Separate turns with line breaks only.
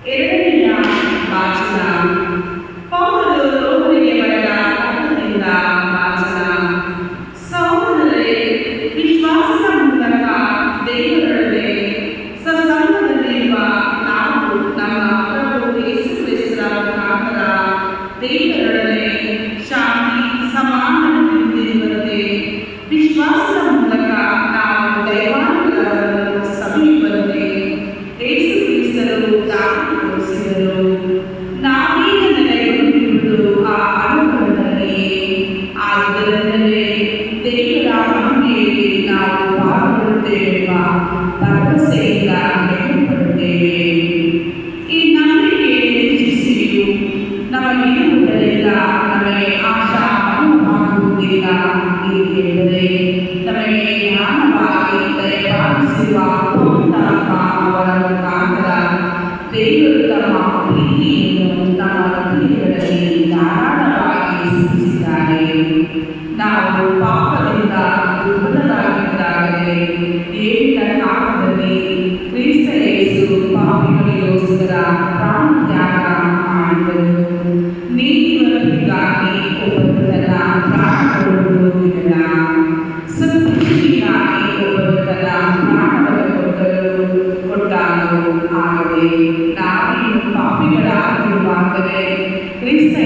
ಎರಡನೆಯ ವಾಚನ ಪೌಲನು ರೋಮರಿಗೆ ಬರೆದ ಪತ್ರದಿಂದ ವಾಚನ. ಸಹೋದರರೇ, ವಿಶ್ವಾಸದ ಮೂಲಕ ದೇವರೊಡನೆ ಸತ್ಸಂಗದಲ್ಲಿರುವ ನಾವು ನಮ್ಮ ಪ್ರಭು ಯೇಸು ಕ್ರಿಸ್ತರ ಮುಖಾಂತರ ದೇವರೊಡನೆ ಶಾಂತಿ ಸಮಾಧಾನದಿಂದಿರುವಂತೆ ವಿಶ್ವಾಸದ ಮೂಲಕ ನಾವು ದೈವಾನುಗ್ರಹವನ್ನು ಸಮೀಪಂತೆ ಯೇಸು ಕ್ರಿಸ್ತರು ದಾಖಲಿಸಿದರು. ನಾವೀಗ ನೆಲೆಗೊಂಡಿರುವುದು ಆ ಅನುಭವದಲ್ಲಿಯೇ. ಆದುದರಿಂದಲೇ ದೇವರ ಮಹಿಮೆಯಲ್ಲಿ ನಾವು ಪಾಲ್ಗೊಳ್ಳುತ್ತೇವೆಂಬ ಭರವಸೆಯಿಂದ ಹೆಮ್ಮೆಪಡುತ್ತೇವೆ. ಈ ನಂಬಿಕೆ ನಿರೀಕ್ಷಿಸಿಯೂ ನಮಗಿರುವುದರಿಂದ ನಮಗೆ ಆಶಾ ಮನೋಭಾವವುದಿಲ್ಲ. ಏಕೆಂದರೆ ನಮಗೆ ಜ್ಞಾನವಾಗಿ ದಯಪಾಲಿಸಿರುವ ಪವಿತ್ರಾತ್ಮ ಅವರ ಮುಖಾಂತರ ದೇವರು ತಮ್ಮ ಪ್ರೀತಿಯನ್ನು ನಮ್ಮ ಹೃದಯಗಳಲ್ಲಿ ಧಾರಾಳವಾಗಿ ಸೂಚಿಸಿದ್ದಾರೆ. ನಾವು ಪಾಪದಿಂದ ದುರ್ಬಲರಾಗಿದ್ದಾಗಲೇ ದೇವರ ಕಾಲದಲ್ಲಿ ಕ್ರಿಸ್ತ ಯೇಸು ಪಾಪಿಗಳಿಗೋಸ್ಕರ ಪ್ರಾಣತ್ಯಾಗ ಮಾಡಿದರು. ನೀತಿವಂತರಿಗಾಗಿ ಒಬ್ಬರು ತನ್ನ ಪ್ರಾಣ ಕೊಡುವುದಿಲ್ಲ, ಸತ್ಕೃಷಿಗಾಗಿ ಒಬ್ಬರು ತನ್ನ ಪ್ರಾಣವನ್ನು ಕೊಟ್ಟಾಗ. ಆಗಲೇ ನಾವೇನು ಪಾಪಿಗಳಾಗಿರುವಾಗಲೇ ಕ್ರಿಸ್ತ